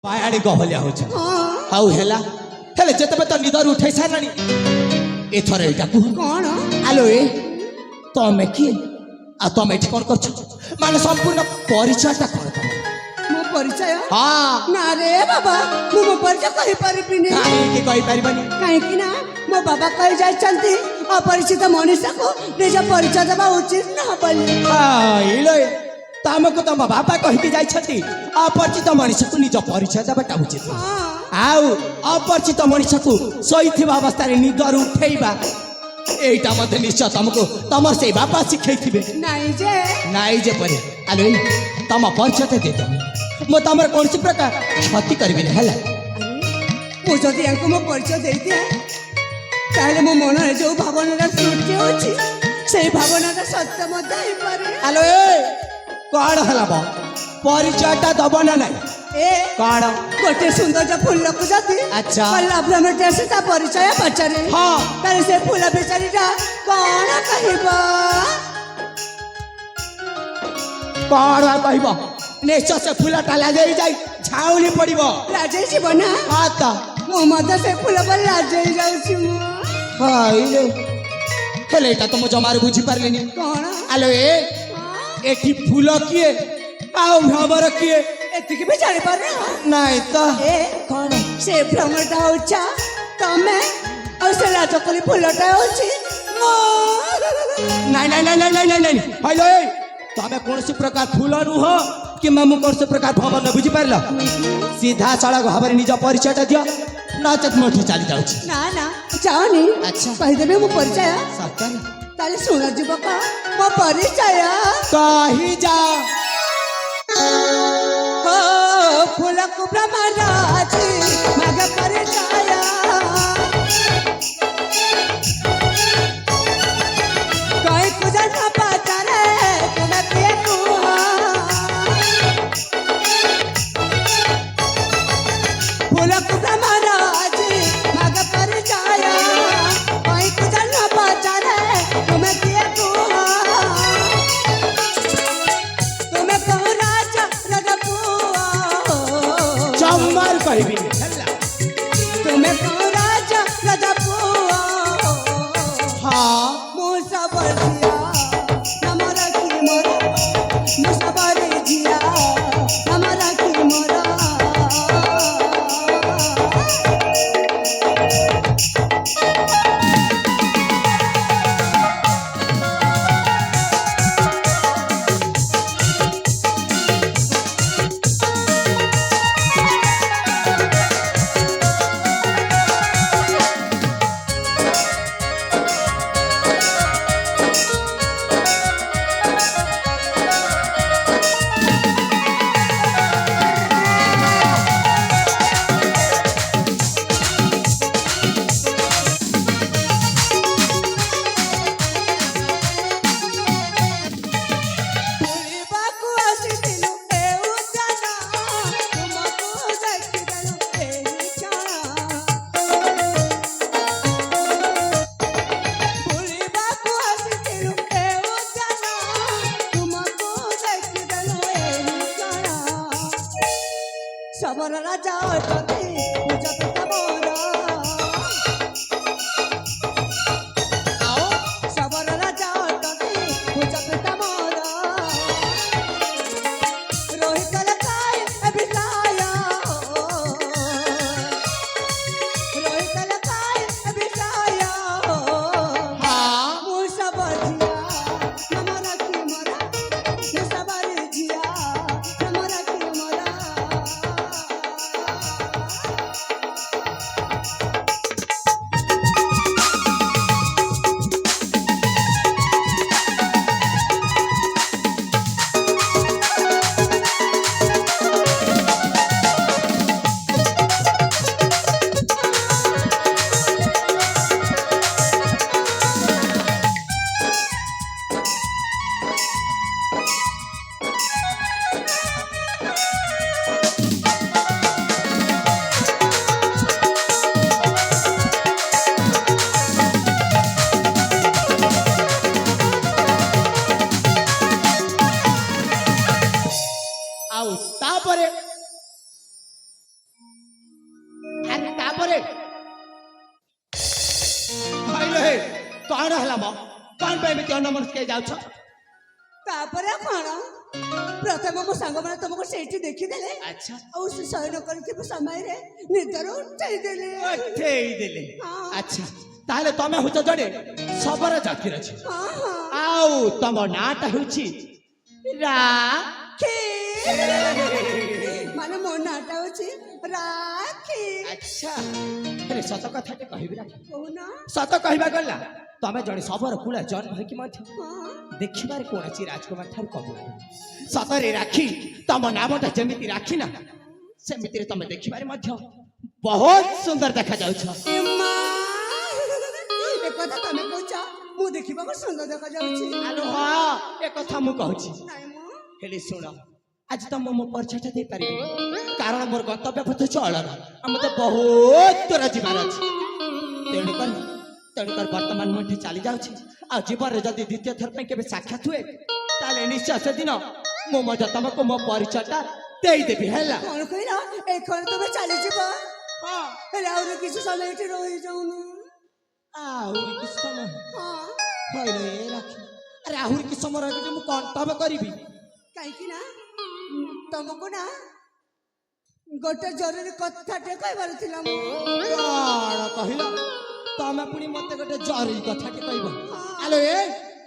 पायाड़ी गहलिया हो हाउ हेला हेले जेतबे तो निदर उठै सारलानी एथरे एटा कु कौन आलो ए तमे की आ तमे एठी कोन करछ माने संपूर्ण परिचयटा कर तमे मो परिचय हां ना रे बाबा मो परिचय कहि परिबिनी काहे की कहि परिबनी काहे की ना मो बाबा कहि जाय चलती अपरिचित मनुष्य को निज परिचय देबा उचित ना बोली इलो तमको तम बाबा कहि जाय छथि अपरिचित मनुष्य को निज परिचय देबाटा उचित आउ अपरिचित मनुष्य को सोईथिबा अवस्था रे निदर उठेइबा एटा मते निश्चय तुमको तमर से बाबा शिखैथिबे नाइ जे परे आलो तम परिचय दे दे मो तमर कोनसी प्रकार क्षति करबी न हला मो जदि यांको मो परिचय दे दिए ताले मो मन रे जो भावना सृष्टि होछि सेही भावना सत्य मत होई पारे आलो कौन हला बा परिचयटा दब ना नहीं ए कौन गोटे सुंदर जो फूल को जाती अच्छा पल्ला ब्रह्मचारी से ता परिचय पचारे हां तारे से फूल बेचारीटा कौन कहबा कौन कहबा निश्चय से फूलटा लागे जाई झाउली पड़िबो लाजे जीवना हां ता मो मत से फूल पर लाजे जाउछि मो हां इले हेले एटा तो मो जमार बुझी परलिनी कौन आलो एठी फूल किए आउ भ्रमर किए एतिके भी जानि पारे नहीं तो ए कौन से भ्रमरटा होचा तमे और से लाजकली फूलटा होछि मो नहीं नहीं नहीं नहीं नहीं नहीं हेलो तमे कौन सी प्रकार फूल नु हो कि मामू कौन से प्रकार भवन न बुझी पारला सीधा सड़क भाବରେ निज परिचयटा दियो नचत मोठी चली जाउछि ना ना जाओनी अच्छा कहि देबे मो परिचय सत्य ताले सुन जीवक मो परिचय कही जा हो फूल को ब्रह्मराजी मग परिचय कोई कुजन पाचारे तुम के कुआ फूल को ब्रह्मराजी मग परिचय कोई कुजन पाचारे तुम के कुआ तुम कहो राजा रगपुआ चम्मर कहबी तुम कहो राजा रगपुआ हां मूसा बजिया हमारा की मोरा मूसा बजिया हमारा की मोरा सबर राजा अटके पूजा पिता मोरा आओ सबर राजा अटके पूजा पिता मोरा रोहित लकाय अभिसाया रोहित लकाय अभिसाया हां मूसा बजिया हमारा की मोरा मूसा बजिया हमारा की मोरा ଘରେ ଭାଇଲେ ହେ କଣ ହେଲା ମ କଣ ପାଇଁ ଏମିତି ଅନ୍ୟମନସ୍କ ଯାଉଛ? ତାପରେ କଣ ପ୍ରଥମେ ମୋ ସାଙ୍ଗମାନେ ତମକୁ ସେଇଠି ଦେଖିଦେଲେ ଆଚ୍ଛା ଆଉ ସେ ଶୟନ କରିଥିବା ସମୟରେ ନିଦରୁ ଉଠେଇଦେଲେ। ଉଠେଇଦେଲେ ହଁ। ଆଚ୍ଛା ତାହେଲେ ତମେ ହଉଛ ଜଣେ ସବର ଜାତିର ଝିଅ ହଁ ହଁ ଆଉ ତମ ନାଁଟା ହେଉଛି ରାକ୍ଷୀ ମାନେ ମୋ ନାଁଟା ହଉଛି ରାକ୍ଷୀ। ଆଚ୍ଛା ହେଲେ ସତ କଥାଟେ କହିବି ରାକ୍ଷୀ କହୁନ। ସତ କହିବା ଗଲା ତମେ ଜଣେ ସବର କୁଳ ଜନ୍ମ ହେଇକି ମଧ୍ୟ ହଁ ଦେଖିବାରେ କୌଣସି ରାଜକୁମାର ଠାରୁ କମ ନୁହେଁ। ସତରେ ରାକ୍ଷୀ ତମ ନାମଟା ଯେମିତି ରାକ୍ଷୀ ନା ସେମିତିରେ ତମେ ଦେଖିବାରେ ମଧ୍ୟ ବହୁତ ସୁନ୍ଦର ଦେଖାଯାଉଛ। ଏ ମା ଏ କଥା ତମେ କହୁଛ ମୁଁ ଦେଖିବାକୁ ସୁନ୍ଦର ଦେଖାଯାଉଛି। ଆଲୋ ହଁ ଏ କଥା ମୁଁ କହୁଛି ନାଇଁ ମ ହେଲେ ଶୁଣ ଆଜି ତ ମୁଁ ମୋ ପରିଚୟଟା ଦେଇପାରିବି କାରଣ ମୋର ଗନ୍ତବ୍ୟ ପଥ ହେଉଛି ଅଳର ଆଉ ମତେ ବହୁତ ଦୂର ଯିବାର ଅଛି। ତେଣୁକରି ବର୍ତ୍ତମାନ ମୁଁ ଏଠି ଚାଲି ଯାଉଛି ଆଉ ଜୀବନରେ ଯଦି ଦ୍ୱିତୀୟ ଥର ପାଇଁ କେବେ ସାକ୍ଷାତ ହୁଏ ତାହେଲେ ନିଶ୍ଚୟ ସେଦିନ ମୁଁ ମଧ୍ୟ ତମକୁ ମୋ ପରିଚୟଟା ଦେଇଦେବି ହେଲା। କଣ କହିଲ ଏଇ ଖର ତମେ ଚାଲିଯିବ ହଁ ହେଲେ ଆହୁରି କିଛି ସମୟ ଏଠି ରହିଯାଉନୁ। ଆହୁରି କିଛି ସମୟ ହଁ ହଇରେ ରାକ୍ଷୀ ଆରେ ଆହୁରି କିଛି ସମୟ ରହିକି ମୁଁ କର୍ତ୍ତବ୍ୟ କରିବି କାହିଁକି ନା ତମକୁ ନା ଗୋଟେ ଜରୁରୀ କଥାଟେ କହିବାର ଥିଲା। ମୁଁ କଣ କହିଲ ତମେ ପୁଣି ମତେ ଗୋଟେ ଜରୁରୀ କଥାଟେ କହିବ? ଆଲୋ ଏ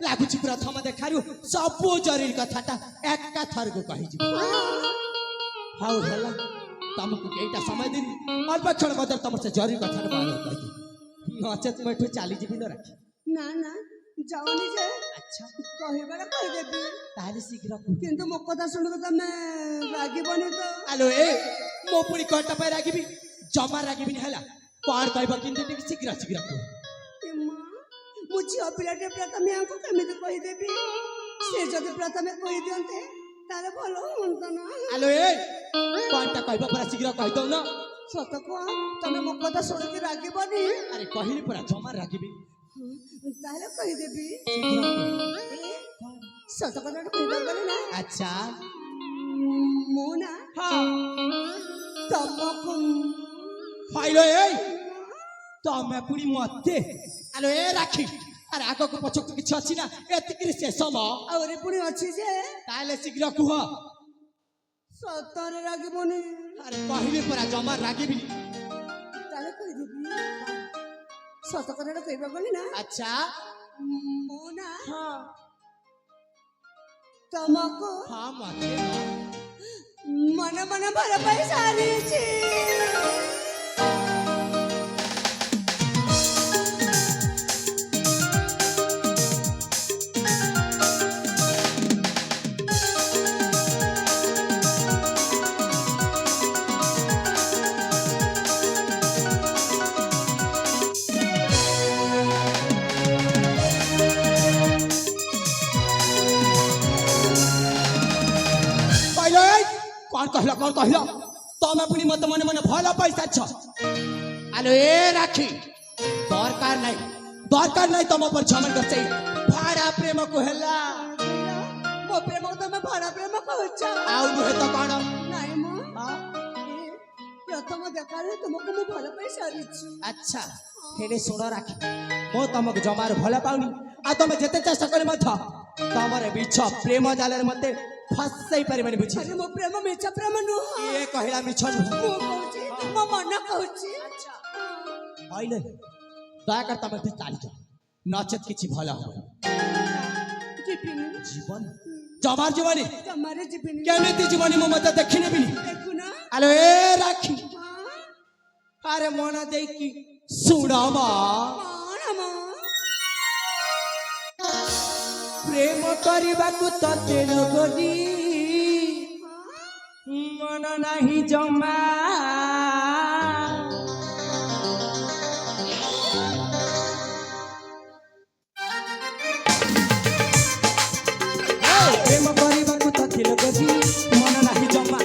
ଲାଗୁଛି ପ୍ରଥମ ଦେଖାରୁ ସବୁ ଜରୁରୀ କଥାଟା ଏକା ଥରକୁ କହିଯିବ। ହଉ ହେଲା ତମକୁ କେଇଟା ସମୟ ଦେବି ଅଳ୍ପ କ୍ଷଣ ମଧ୍ୟରେ ତମର ସେ ଜରୁରୀ କଥାଟା ବାହାର କହିବି ନଚେତ ମୁଁ ଏଠୁ ଚାଲିଯିବି ଲୋ ରାକ୍ଷୀ। ନା ନା ଯାଉନି ଯେ ଆଚ୍ଛା କହିବାର କହିଦେବି ତାହେଲେ ଶୀଘ୍ର କୁହ। କିନ୍ତୁ ମୋ କଥା ଶୁଣିବ ତମେ ରାଗିବନି ତ? ଆଲୋ ଏ ମୋ ପୁଣି କଣଟା ପାଇଁ ରାଗିବି ଜମା ରାଗିବିନି ହେଲା କଣ କହିବ କିନ୍ତୁ ଟିକେ ଶୀଘ୍ର ଶୀଘ୍ର କୁହ। ଏ ମା ମୁଁ ଝିଅ ପିଲାଟେ ପ୍ରଥମେ ଆଙ୍କୁ କେମିତି କହିଦେବି? ସେ ଯଦି ପ୍ରଥମେ କହିଦିଅନ୍ତେ ତାହେଲେ ଭଲ ହୁଅନ୍ତା ନା। ଆଲୋ ଏ କଣଟା କହିବ ପୁରା ଶୀଘ୍ର କହିଦଉନ। ସତ କୁହ ତମେ ମୋ କଥା ଶୁଣିକି ରାଗିବନି? ଆରେ କହିଲି ପୁରା ଜମା ରାଗିବି ତାହେଲେ କହିଦେବି। ଶୀଘ୍ର କୁହ। ଏ, ସତ କଥାଟା କହିବାକୁ ଗଲେ ନା ଆଚ୍ଛା ମୁଁ ନା ହଁ ତମକୁ ହଇଲୋ ଏଇ ତମେ ପୁଣି ମତେ ଆଲୋ ଏ ରାକ୍ଷୀ ଆରେ ଆଗକୁ ପଛକୁ କିଛି ଅଛି ନା ଏତିକିରି ଶେଷ ମ ଆହୁରି ପୁଣି ଅଛି ଯେ ତାହେଲେ ଶୀଘ୍ର କୁହ। ସତରେ ରାଗିବନି? ଆରେ କହିଲି ପରା ଜମା ରାଗିବିନି। ତାହେଲେ କହିଦେବି। ସତ କଥାଟା କହିବାକୁ ଗଲେ ନା ଆଚ୍ଛା ମୁଁ ନା ହଁ ତମକୁ ହଁ ମତେ ମନେ ମନେ ଭଲ ପାଇ ସାରିଛି। କଣ କହିଲ ତମେ ପୁଣି ମତେ ମନେ ମନେ ଭଲ ପାଇସାରିଛ। ଆଲୋ ଏ ରାକ୍ଷୀ ଦରକାର ନାହିଁ ତମ ଉପରେ ଝମନ ସେଇ ଭାଡ଼ା ପ୍ରେମକୁ ହେଲା। ମୋ ପ୍ରେମକୁ ତମେ ଭରା ପ୍ରେମ କହୁଛ? ଆଉ ନୁହେଁ ତ କଣ? ନାଇଁ ମୁଁ ପ୍ରଥମ ଦେଖାରେ ତୁମକୁ ମୁଁ ଭଲ ପାଇ ସାରିଛି। ଆଚ୍ଛା ହେଲେ ଶୁଣ ରାକ୍ଷୀ ମୁଁ ତମକୁ ଜମାରୁ ଭଲ ପାଉନି ଆଉ ତମେ ଯେତେ ଚେଷ୍ଟା କଲେ ମଧ୍ୟ ତମର ମିଛ ପ୍ରେମ ଜାଲରେ ମତେ ଫସାଇ ପାରିବନି ବୁଝି। ଆରେ ମୋ ପ୍ରେମ ମିଛ ପ୍ରେମ ନୁହଁ। କିଏ କହିଲା ମିଛ ନୁହଁ? ମୁଁ କହୁଛି ମୋ ମନ କହୁଛି। ହଇଲେ ଦୟାକରି ତମେ ଏଠି ଚାଲିଯାଅ ନଚେତ କିଛି ଭଲ ହବନି। ଯିବିନି ଜୀବନ ଜମାର ଜୀବନି ଜମାରେ ଯିବିନି। କେମିତି ଜୀବନି ମୁଁ ମତେ ଦେଖିନେବିନି। ଦେଖୁନ ଆଲୋ ଏ ରାକ୍ଷୀ ଆରେ ମନ ଦେଇକି ଶୁଣ ମ କଣ ମ ପ୍ରେମ କରିବାକୁ ତତେ ଲୋକଟି ମନ ନାହିଁ ଜମା। ପ୍ରେମ କରିବାକୁ ତତେ ଲୋକଟି ମନ ନାହିଁ ଜମା।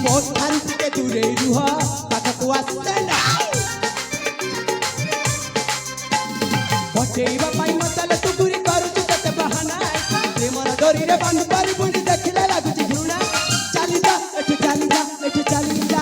ମୋ ଠାରୁ ଟିକେ ଦୂରେଇ ରୁହ ପାଖକୁ ଆସିଲେ ନା ବଚେଇବା ପାଇଁ ମତେ ତୁ ଗୁରି କରୁଛୁ କେତେ ବାହାନା। ପ୍ରେମର ଡୋରିରେ ବାନ୍ଧି ପାରିବୁନି ଦେଖିଲେ ଲାଗୁଛି ଘୃଣା। ଚାଲିଯା ଏଠୁ ଚାଲିଯା ଏଠି ଚାଲି ଯା